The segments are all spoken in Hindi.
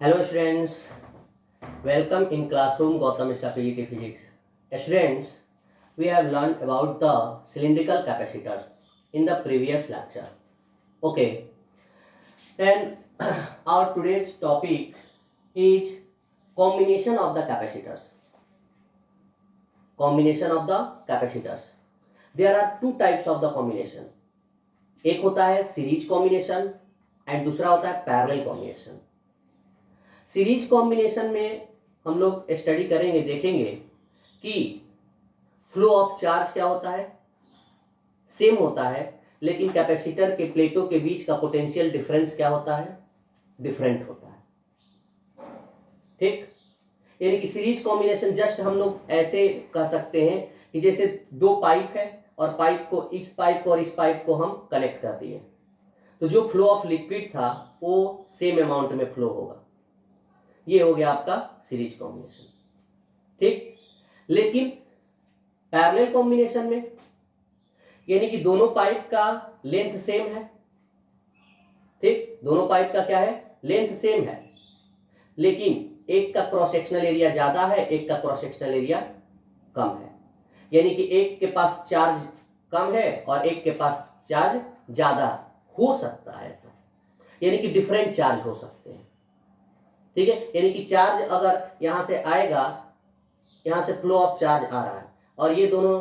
Hello students, welcome in classroom Gautam Mishra PGT Physics. Students, we have learned about the cylindrical capacitors in the previous lecture. Okay, then our today's topic is combination of the capacitors. Combination of the capacitors. There are two types of the combination. एक होता है सीरीज कॉम्बिनेशन एंड दूसरा होता है पैरेलल कॉम्बिनेशन. सीरीज कॉम्बिनेशन में हम लोग स्टडी करेंगे, देखेंगे कि फ्लो ऑफ चार्ज क्या होता है, सेम होता है, लेकिन कैपेसिटर के प्लेटों के बीच का पोटेंशियल डिफरेंस क्या होता है, डिफरेंट होता है. ठीक, यानी कि सीरीज कॉम्बिनेशन जस्ट हम लोग ऐसे कह सकते हैं कि जैसे दो पाइप है और पाइप को इस पाइप को और इस पाइप को हम कनेक्ट कर दिए, तो जो फ्लो ऑफ लिक्विड था वो सेम अमाउंट में फ्लो होगा. ये हो गया आपका सीरीज कॉम्बिनेशन. ठीक, लेकिन पैरेलल कॉम्बिनेशन में यानी कि दोनों पाइप का लेंथ सेम है. ठीक, दोनों पाइप का क्या है, लेंथ सेम है, लेकिन एक का क्रॉस सेक्शनल एरिया ज्यादा है, एक का क्रॉस सेक्शनल एरिया कम है. यानी कि एक के पास चार्ज कम है और एक के पास चार्ज ज्यादा हो सकता है ऐसा, यानी कि डिफरेंट चार्ज हो सकते हैं. ठीक है, यानी कि चार्ज अगर यहां से आएगा, यहां से फ्लो ऑफ चार्ज आ रहा है और ये दोनों,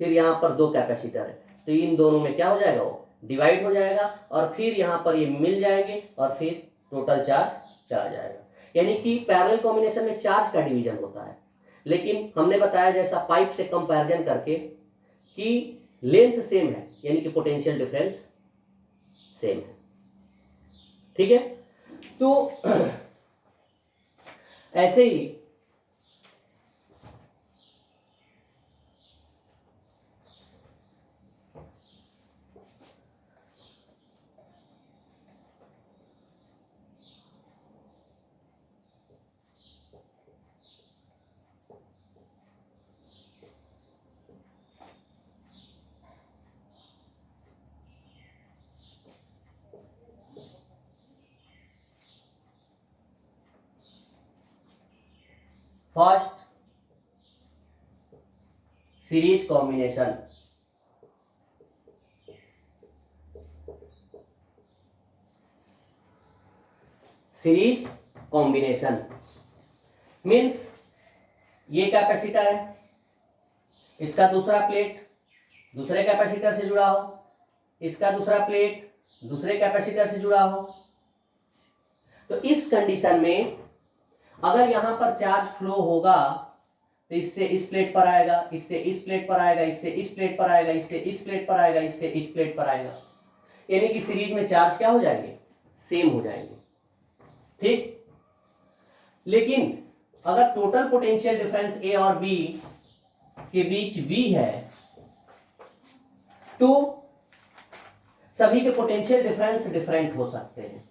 फिर यहां पर दो कैपेसिटर है, तो इन दोनों में क्या हो जाएगा, वो डिवाइड हो जाएगा और फिर यहां पर ये मिल जाएंगे और फिर टोटल चार्ज चला जाएगा. यानी कि पैरेलल कॉम्बिनेशन में चार्ज का डिवीजन होता है, लेकिन हमने बताया जैसा पाइप से कंपैरिजन करके कि लेंथ सेम है, यानी कि पोटेंशियल डिफरेंस सेम है. ठीक है, तो ऐसे ही first series combination. Series combination means ये कैपेसिटर है, इसका दूसरा प्लेट दूसरे कैपेसिटर से जुड़ा हो, इसका दूसरा प्लेट दूसरे कैपेसिटर से जुड़ा हो. तो इस कंडीशन में अगर यहां पर चार्ज फ्लो होगा तो इससे इस प्लेट पर आएगा, इससे इस प्लेट पर आएगा, इससे इस प्लेट पर आएगा, इससे इस प्लेट पर आएगा, इससे इस प्लेट पर आएगा. यानी कि सीरीज में चार्ज क्या हो जाएंगे, सेम हो जाएंगे. ठीक, लेकिन अगर टोटल पोटेंशियल डिफरेंस ए और बी के बीच V है तो सभी के पोटेंशियल डिफरेंस डिफरेंट हो सकते हैं.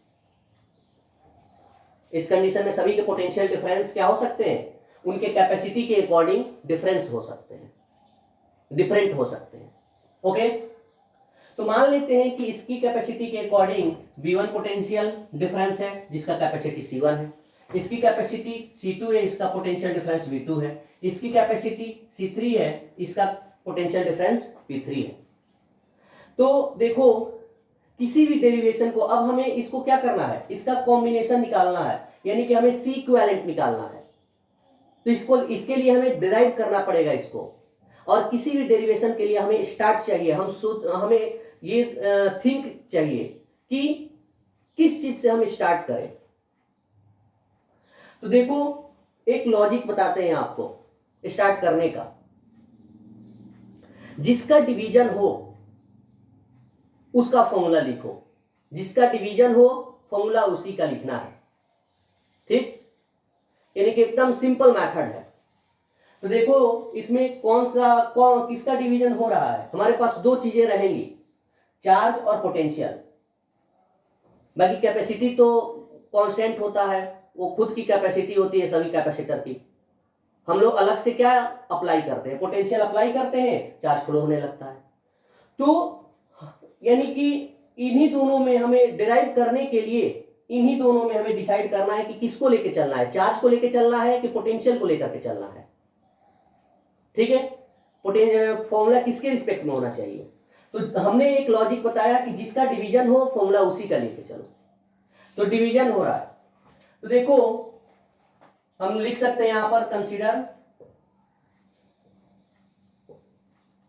इस कंडीशन में सभी के पोटेंशियल डिफरेंस क्या हो सकते हैं, उनके कैपेसिटी के अकॉर्डिंग डिफरेंस हो सकते हैं, डिफरेंट हो सकते हैं. ओके, तो मान लेते हैं कि इसकी कैपेसिटी के अकॉर्डिंग V1 पोटेंशियल डिफरेंस है जिसका कैपेसिटी C1 है, इसकी कैपेसिटी C2 है, इसका पोटेंशियल डिफरेंस V2 है, इसकी कैपेसिटी C3 है, इसका पोटेंशियल डिफरेंस P3 है. तो देखो किसी भी डेरिवेशन को अब हमें इसको क्या करना है, इसका कॉम्बिनेशन निकालना है, यानी कि हमें C इक्विवेलेंट निकालना है. तो इसको इसके लिए हमें डिराइव करना पड़ेगा इसको, और किसी भी डेरिवेशन के लिए हमें स्टार्ट चाहिए, हमें ये थिंक चाहिए कि किस चीज से हम स्टार्ट करें. तो देखो एक लॉजिक बताते हैं आपको स्टार्ट करने का. जिसका डिवीजन हो उसका फॉर्मूला लिखो, जिसका डिवीजन हो फॉर्मूला उसी का लिखना है. ठीक, यानी कि एकदम सिंपल मेथड है. तो देखो इसमें किसका डिवीजन हो रहा है, हमारे पास दो चीजें रहेंगी, चार्ज और पोटेंशियल. बाकी कैपेसिटी तो कांस्टेंट होता है, वो खुद की कैपेसिटी होती है सभी कैपेसिटर की. हम लोग अलग से क्या अप्लाई करते हैं, पोटेंशियल अप्लाई करते हैं, चार्ज फ्लो होने लगता है. तो यानी कि इन्हीं दोनों में हमें डिराइव करने के लिए इन्हीं दोनों में हमें डिसाइड करना है कि किसको लेके चलना है, चार्ज को लेके चलना है कि पोटेंशियल को लेकर के चलना है। ठीक है, पोटेंशियल फॉर्मूला किसके रिस्पेक्ट में होना चाहिए। तो हमने एक लॉजिक बताया कि जिसका डिवीजन हो फॉर्मूला उसी का लेके चलो। तो डिवीजन हो रहा है, तो देखो हम लिख सकते हैं यहां पर, consider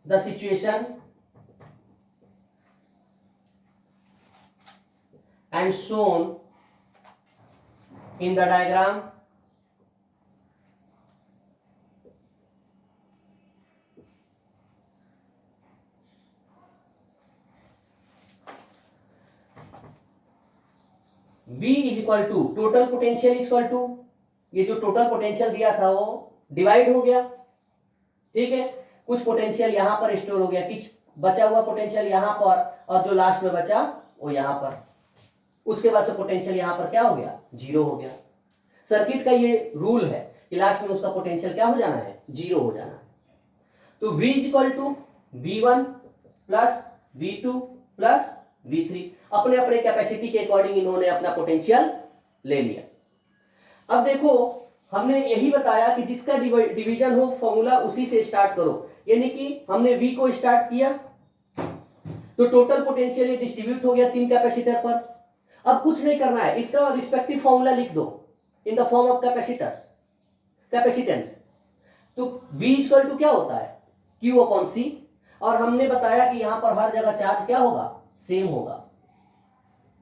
the situation and shown in the diagram V is equal to total potential is equal to, ये जो टोटल पोटेंशियल दिया था वो डिवाइड हो गया। ठीक है, कुछ पोटेंशियल यहां पर स्टोर हो गया, कुछ बचा हुआ पोटेंशियल यहां पर, और जो लास्ट में बचा वो यहां पर, उसके बाद से पोटेंशियल यहां पर क्या हो गया, जीरो हो गया। सर्किट का ये रूल है कि लास्ट में उसका पोटेंशियल क्या हो जाना है, जीरो हो जाना है। तो V is equal to V1 plus V2 plus V3, अपने अपने कैपेसिटी के अकॉर्डिंग इन्होंने अपना पोटेंशियल ले लिया। अब देखो हमने यही बताया कि जिसका डिवीजन हो फॉर्मूला उसी से स्टार्ट करो, यानी कि हमने V को स्टार्ट किया तो टोटल पोटेंशियल डिस्ट्रीब्यूट हो गया 3 कैपेसिटर पर। अब कुछ नहीं करना है, इसका रिस्पेक्टिव फॉर्मूला लिख दो in the form of capacitance. तो V इक्वल टू क्या होता है, Q अपॉन C, और हमने बताया कि यहां पर हर जगह चार्ज क्या होगा, सेम होगा,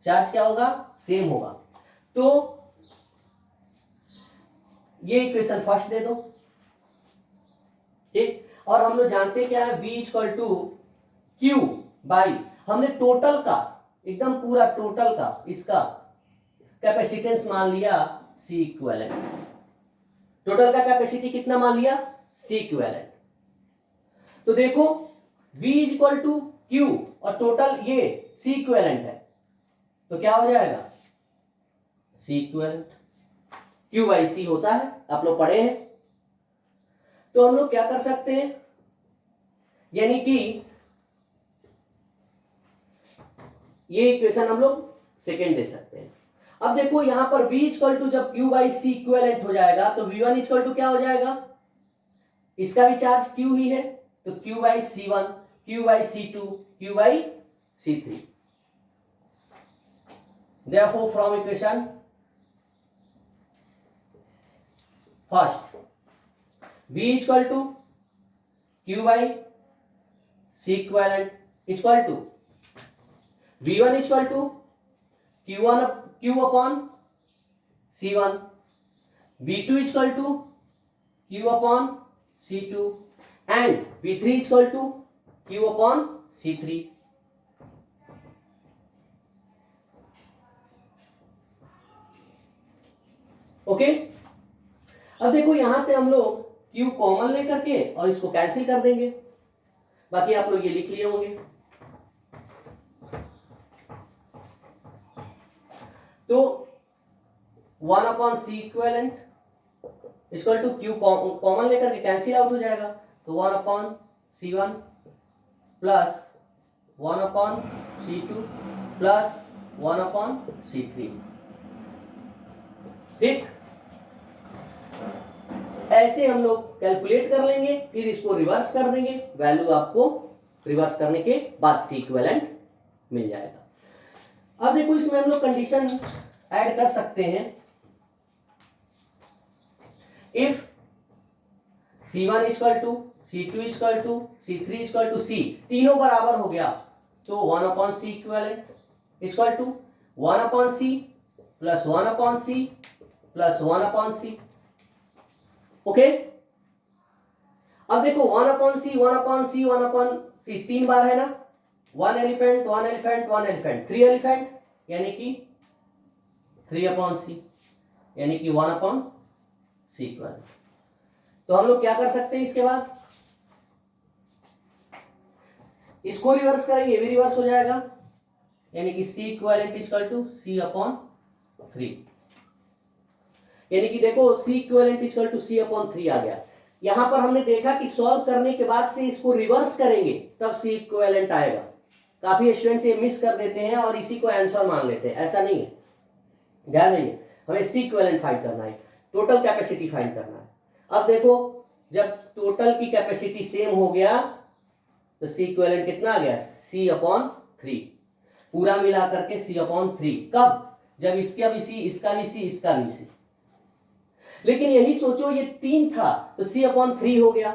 चार्ज क्या होगा, सेम होगा। तो ये इक्वेशन फर्स्ट दे दो। ठीक, और हम लोग जानते क्या है, V equal to Q by, हमने टोटल का एकदम पूरा टोटल का इसका कैपेसिटेंस मान लिया C इक्विवेलेंट। टोटल का कैपेसिटी कितना मान लिया, C इक्विवेलेंट। तो देखो V is equal to Q और टोटल ये C इक्विवेलेंट है, तो क्या हो जाएगा, C equivalent. Q by C होता है, आप लोग पढ़े हैं। तो हम लोग क्या कर सकते हैं, यानी कि ये इक्वेशन हम लोग सेकेंड दे सकते हैं। अब देखो यहां पर V इक्वल टू जब Q बाई C इक्विवेलेंट हो जाएगा तो V1 इक्वल टू क्या हो जाएगा, इसका भी चार्ज Q ही है, तो Q by C1, Q by C2, Q by C3। Therefore from equation first V equal to Q by C equivalent equal to V1 equal to Q upon C1, V2 equal to Q upon C2 and V3 equal to Q upon C3। Okay, अब देखो यहां से हम लोग Q कॉमन लेकर के और इसको कैंसिल कर देंगे, बाकी आप लोग ये लिख लिए होंगे। तो 1 upon C equivalent equal to Q common लेकर के कैंसिल आउट हो जाएगा, तो 1 upon C1 plus 1 upon C2 plus 1 upon C3। ठीक, ऐसे हम लोग कैलकुलेट कर लेंगे, फिर इसको रिवर्स कर देंगे, वैल्यू आपको रिवर्स करने के बाद C इक्विवेलेंट मिल जाएगा। अब देखो इसमें हम लोग कंडीशन ऐड कर सकते हैं, if C1 equal to C2 equal to C3 equal to C तीनों बराबर हो गया, तो 1 upon C equivalent equal to 1 upon C plus 1 upon C plus 1 upon C। Okay, अब देखो 1 upon C 1 upon C 1 upon C 3 बार है ना, 1 एलिफेंट 1 एलिफेंट 1 एलिफेंट 3 एलिफेंट, यानी कि 3 अपॉन C, यानी कि 1 अपॉन C इक्विवेलेंट। तो हम लोग क्या कर सकते हैं, इसके बाद इसको रिवर्स करेंगे, ये भी रिवर्स हो जाएगा, यानी कि C equivalent equal to C upon 3, यानी कि देखो C equivalent equal to C upon 3 आ गया। यहां पर हमने देखा कि सॉल्व करने के बाद से इसको रिवर्स करेंगे तब C इक्विवेलेंट आएगा। काफी स्टूडेंट्स ये मिस कर देते हैं और इसी को आंसर मान लेते हैं, ऐसा नहीं है। ध्यान रहिए, हमें सी इक्विवेलेंट फाइंड करना है, टोटल कैपेसिटी फाइंड करना है। अब देखो, जब टोटल की कैपेसिटी सेम हो गया तो सी इक्विवेलेंट कितना आ गया, सी अपॉन 3, पूरा मिला करके सी अपॉन 3। कब, जब इसका भी सी, इसका भी सी, इसका भी सी। लेकिन यही सोचो, ये 3 था तो सी अपॉन 3 हो गया,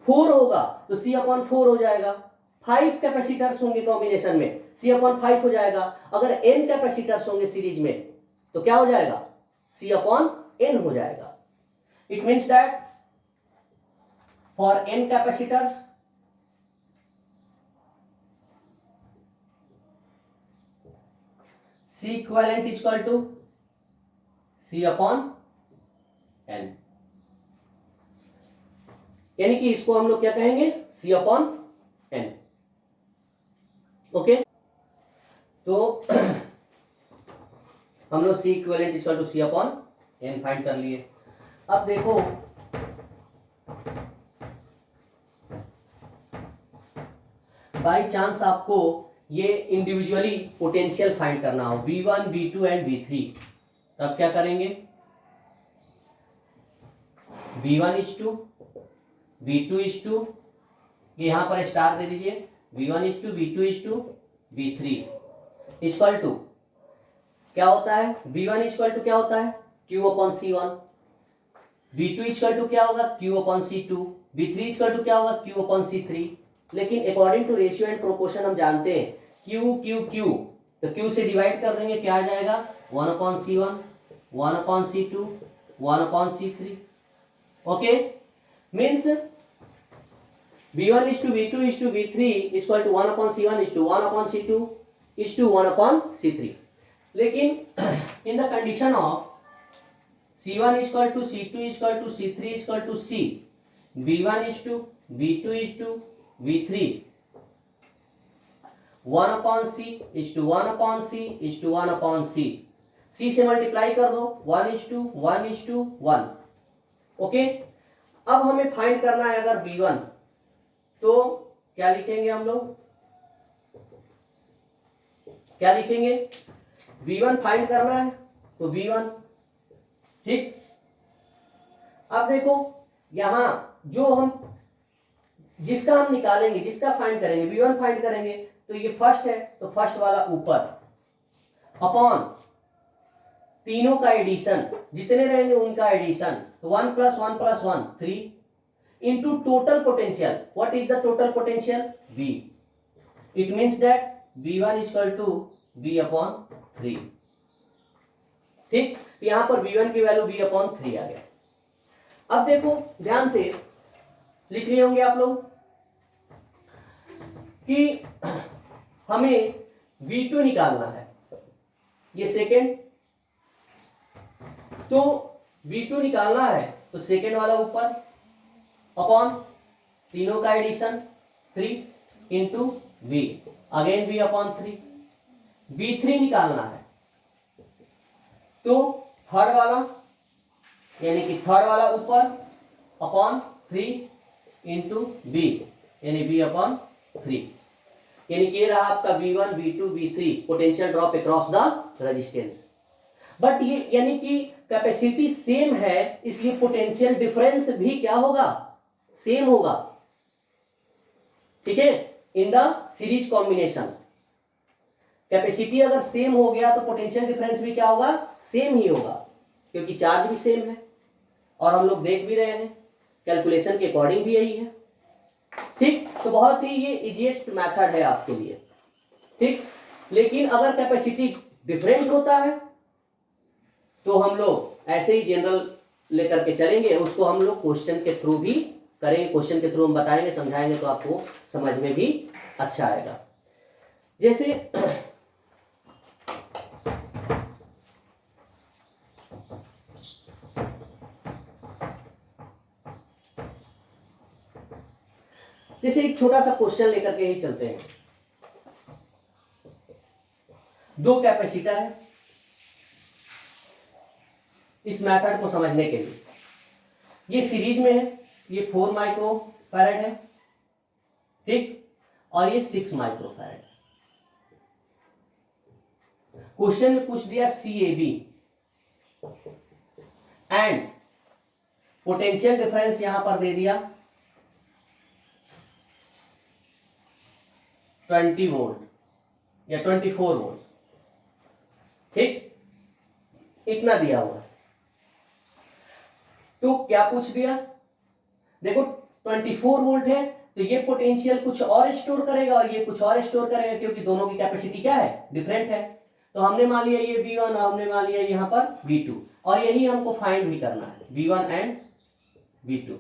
4 होगा तो सी अपॉन 4 हो जाएगा, 5 कैपेसिटर्स होंगे कॉम्बिनेशन में, सी अपॉन 5 हो जाएगा। अगर n कैपेसिटर्स होंगे सीरीज में तो क्या हो जाएगा, सी अपॉन n हो जाएगा। It means that for n capacitors C equivalent is equal to C upon n, यानी कि इसको हम लोग क्या कहेंगे, C अपॉन n। ओके, तो हम लोग C equivalent is equal to C upon n find कर लिए। अब देखो, बाई चांस आपको ये इंडिविजुअली पोटेंशियल फाइंड करना हो, V1, V2 एंड V3, तब क्या करेंगे, V1 is to V2 is to, ये यहां पर स्टार दे दीजिए, V1 is to V2 is to V3 equal to क्या होता है, V1 इक्वल टू क्या होता है, Q upon C1, V2 equal to क्या होगा, Q upon C2, V3 equal to क्या होगा, Q अपॉन C3। लेकिन according to ratio and proportion हम जानते हैं Q Q Q, तो Q से डिवाइड कर देंगे, क्या आ जाएगा, 1 upon C1, 1 upon C2, 1 upon C3। Okay, means V1 is to V2 is to V3 is equal to 1 upon C1 is to 1 upon C2 is to 1 upon C3। लेकिन in the condition of C1 is equal to C2 is equal to C3 is equal to C, V1 is to V2 is to V3, 1 upon C is to 1 upon C is to 1 upon C, C से मल्टीप्लाई कर दो, 1 is to 1 is to 1। Okay, अब हमें फाइंड करना है अगर V1, तो क्या लिखेंगे हम लोग, क्या लिखेंगे, V1 फाइंड करना है तो V1, ठीक। अब देखो यहां जो हम जिसका हम निकालेंगे, जिसका फाइंड करेंगे, V1 फाइंड करेंगे, तो ये फर्स्ट है तो फर्स्ट वाला ऊपर अपॉन तीनों का एडिशन, जितने रहेंगे उनका एडिशन, तो 1 + 1 + 1 3 into total potential। what is the total potential, V। it means that V1 is equal to V upon 3। ठीक, तो यहां पर V1 की वैल्यू V upon 3 आ गया। अब देखो ध्यान से लिख रहे होंगे आप लोग कि हमें V2 निकालना है, ये सेकेंड, तो V2 निकालना है तो सेकेंड वाला ऊपर अपॉन तीनों का addition 3 into V, again V upon 3। V3 निकालना है तो थर्ड वाला, यानी कि थर्ड वाला ऊपर अपॉन 3 इंटू V, यानी V अपॉन 3, यानी कि ये रहा आपका V1 V2 V3 potential drop across the resistance. But ये यानी कि कैपेसिटी सेम है, इसलिए पोटेंशियल डिफरेंस भी क्या होगा, सेम होगा। ठीक है, in the series combination capacity अगर सेम हो गया तो पोटेंशियल डिफरेंस भी क्या होगा, सेम ही होगा, क्योंकि चार्ज भी सेम है और हम लोग देख भी रहे हैं कैलकुलेशन के अकॉर्डिंग भी यही है। ठीक, तो बहुत ही ये इजीएस्ट मेथड है आपके लिए। ठीक, लेकिन अगर कैपेसिटी डिफरेंट होता है तो हम लोग ऐसे ही जनरल लेकर के चलेंगे, उसको हम लोग क्वेश्चन के थ्रू भी करेंगे, क्वेश्चन के थ्रू हम बताएंगे, समझाएंगे, तो आपको समझ में भी अच्छा आएगा। जैसे एक छोटा सा क्वेश्चन लेकर के ही चलते हैं। दो कैपेसिटर है, इस मेथड को समझने के लिए, ये सीरीज में है, ये 4 माइक्रोफैरड है, ठीक, और ये 6 माइक्रोफैरड। क्वेश्चन में पूछ दिया CAB एंड पोटेंशियल डिफरेंस यहां पर दे दिया 20 वोल्ट या 24 वोल्ट, ठीक, इतना दिया हुआ है। तो क्या पूछ दिया, देखो 24 वोल्ट है तो ये पोटेंशियल कुछ और स्टोर करेगा और ये कुछ और स्टोर करेगा, क्योंकि दोनों की कैपेसिटी क्या है, डिफरेंट है। तो हमने मान लिया ये V1 और हमने मान लिया यहां पर V2, और यही हमको फाइंड भी करना है, V1 एंड V2,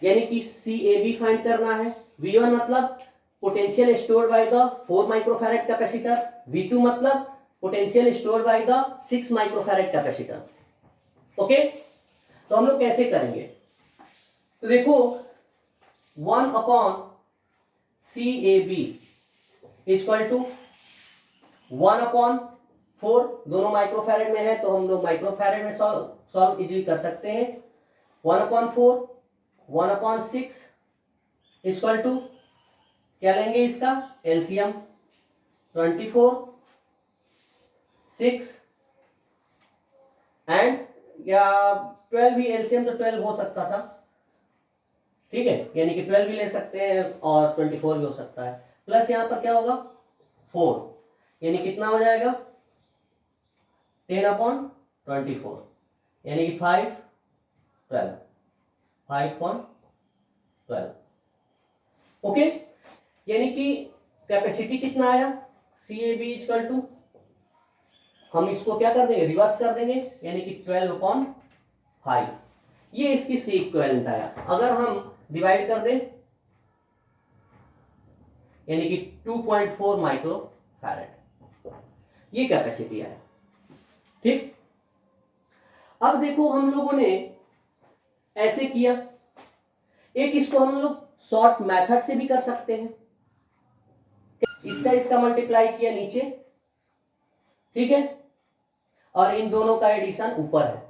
यानी कि CAB फाइंड करना है। V1 मतलब potential stored by the 4 microfarad capacitor, V2 मतलब potential stored by the 6 microfarad capacitor. Okay, तो हम लोग कैसे करेंगे, तो देखो 1 upon CAB equal to 1 upon 4, दोनों माइक्रोफैरेड में है तो हम लोग माइक्रोफैरेड में सॉल्व इजीली कर सकते हैं। 1 अपॉन 4, 1 अपॉन 6 इक्वल टू क्या लेंगे, इसका एलसीएम 24, 6 एंड या 12 भी, एलसीएम तो 12 हो सकता था, ठीक है, यानी कि 12 भी ले सकते हैं और 24 भी हो सकता है, प्लस यहां पर क्या होगा 4, यानी कितना हो जाएगा 10 अपॉन 24, यानी कि 5 12, 5 अपॉन 12। ओके, यानी कि कैपेसिटी कितना आया CAB इक्वल टू, हम इसको क्या कर देंगे, रिवर्स कर देंगे, यानी कि 12 अपॉन 5, ये इसकी C इक्विवेलेंट आया। अगर हम डिवाइड कर दें यानी कि 2.4 माइक्रो फैरेड, ये कैपेसिटी आया, ठीक। अब देखो हम लोगों ने ऐसे किया, एक इसको हम लोग शॉर्ट मेथड से भी कर सकते हैं, इसका मल्टीप्लाई किया नीचे, ठीक है, और इन दोनों का एडिशन ऊपर है,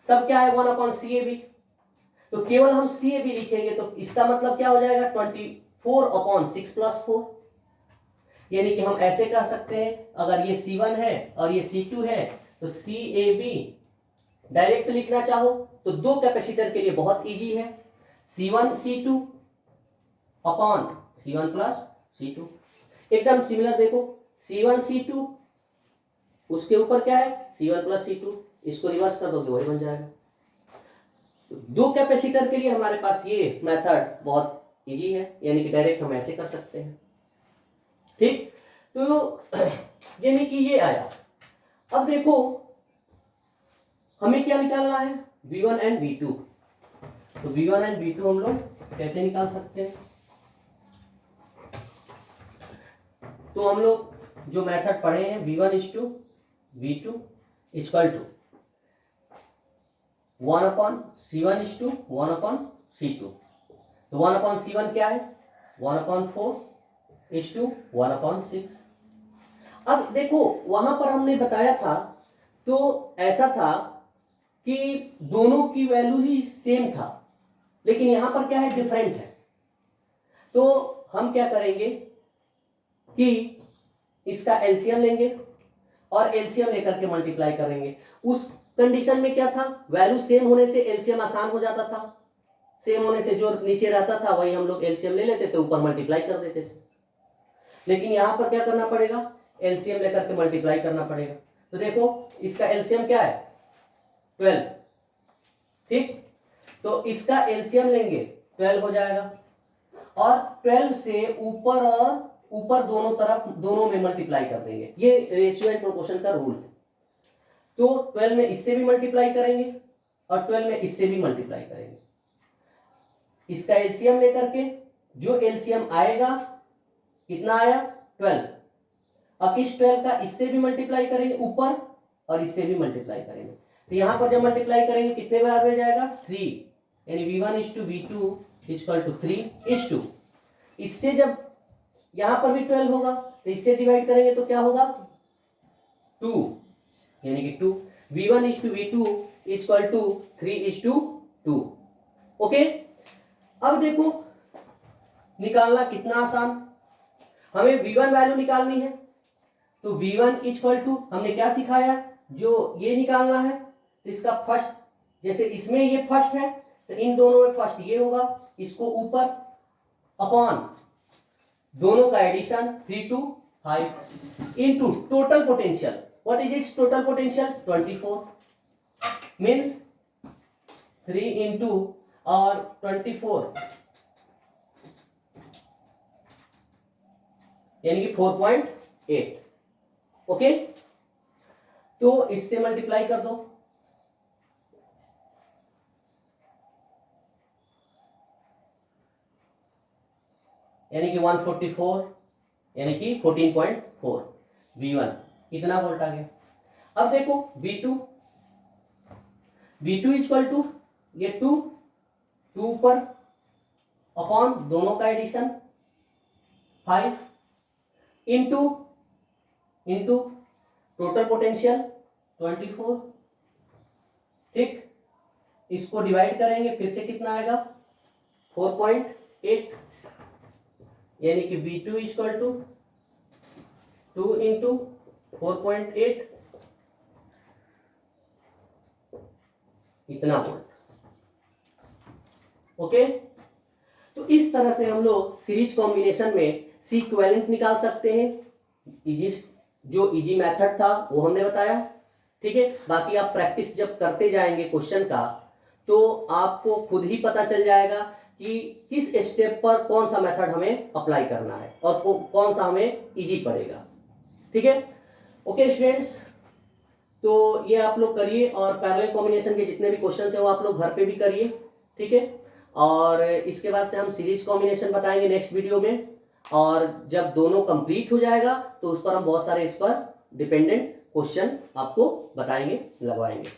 तब क्या है 1 अपॉन CAB, तो केवल हम CAB लिखेंगे तो इसका मतलब क्या हो जाएगा 24 अपॉन 6 प्लस 4, यानी कि हम ऐसे कह सकते हैं, अगर ये C1 है और ये C2 है तो CAB डायरेक्ट लिखना चाहो तो दो कैपेसिटर के लिए बहुत इजी है, C1 C2 upon C1 plus C2, एकदम सिमिलर। देखो C1 C2, उसके ऊपर क्या है C1 प्लस C2, इसको रिवर्स कर दोगे वही बन जाएगा। दो कैपेसिटर के लिए हमारे पास ये मेथड बहुत इजी है, यानी कि डायरेक्ट हम ऐसे कर सकते हैं, ठीक। तो यानी कि ये आया। अब देखो हमें क्या निकालना है, V1 एंड V2, तो V1 एंड V2 हम लोग कैसे निकाल सकते हैं, तो हम लोग जो मेथड पढ़े हैं V1 is to V2 equal to 1 upon C1 is to 1 upon C2, तो 1 अपॉन C1 क्या है 1 अपॉन 4 इज टू 1 अपॉन 6। अब देखो वहां पर हमने बताया था तो ऐसा था कि दोनों की वैल्यू ही सेम था, लेकिन यहां पर क्या है डिफरेंट है, तो हम क्या करेंगे कि इसका एलसीएम लेंगे और एलसीएम लेकर के मल्टीप्लाई करेंगे। उस कंडीशन में क्या था, वैल्यू सेम होने से एलसीएम आसान हो जाता था, सेम होने से जो नीचे रहता था वही हम लोग एलसीएम ले लेते थे, ऊपर मल्टीप्लाई कर देते थे। लेकिन यहां पर क्या करना पड़ेगा, एलसीएम लेकर के मल्टीप्लाई करना पड़ेगा। तो देखो इसका एलसीएम क्या है 12, ठीक, तो इसका एलसीएम लेंगे 12 हो जाएगा, और 12 से ऊपर और ऊपर दोनों तरफ दोनों में मल्टीप्लाई कर देंगे, ये रेशियो एंड प्रोपोर्शन का रूल है। तो 12 में इससे भी मल्टीप्लाई करेंगे और 12 में इससे भी मल्टीप्लाई करेंगे, इसका एलसीएम लेकर के जो एलसीएम आएगा कितना आया 12, अब इस 12 का इससे भी मल्टीप्लाई करेंगे ऊपर और इससे भी मल्टीप्लाई करेंगे, तो यहां पर जब मल्टीप्लाई करेंगे कितने बार में जाएगा 3, यानी V1 is to V2 equal to 3 is to, इससे जब यहां पर भी 12 होगा तो इससे डिवाइड करेंगे तो क्या होगा 2, यानी कि 2, V1 is to V2 equal to 3 is to 2। Okay, अब देखो निकालना कितना आसान, हमें V1 वैल्यू निकालनी है, तो V1 इक्वल टू हमने क्या सिखाया, जो ये निकालना है तो इसका फर्स्ट, जैसे इसमें ये फर्स्ट है तो इन दोनों में फर्स्ट ये होगा, इसको ऊपर अपॉन दोनों का addition 3 to 5 into total potential. What is its total potential? 24 means 3 into और 24 यानी कि 4.8. ओके, तो इससे मल्टीप्लाई कर दो. यानी कि 144 यानी कि 14.4 V1 इतना वोल्ट आ गया. अब देखो V2 इक्वल टू ये 2 पर अपॉन दोनों का एडिशन 5 इंटू टोटल पोटेंशियल 24. ठीक, इसको डिवाइड करेंगे फिर से कितना आएगा 4.8 यानी कि V2 इक्वल टू 2 इंटू 4.8 इतना वोल्ट. ओके, तो इस तरह से हम लोग सीरीज कॉम्बिनेशन में सी इक्विवेलेंट निकाल सकते हैं. जो इजी मेथड था वो हमने बताया. ठीक है, बाकी आप प्रैक्टिस जब करते जाएंगे क्वेश्चन का तो आपको खुद ही पता चल जाएगा कि किस स्टेप पर कौन सा मेथड हमें अप्लाई करना है और कौन सा हमें इजी पड़ेगा. ठीक है, ओके स्टूडेंट्स, तो ये आप लोग करिए और पैरेलल कॉम्बिनेशन के जितने भी क्वेश्चन है वो आप लोग घर पे भी करिए. ठीक है, और इसके बाद से हम सीरीज कॉम्बिनेशन बताएंगे नेक्स्ट वीडियो में, और जब दोनों कंप्लीट हो जाएगा तो उस पर हम बहुत सारे इस पर डिपेंडेंट क्वेश्चन आपको बताएंगे, लगवाएंगे.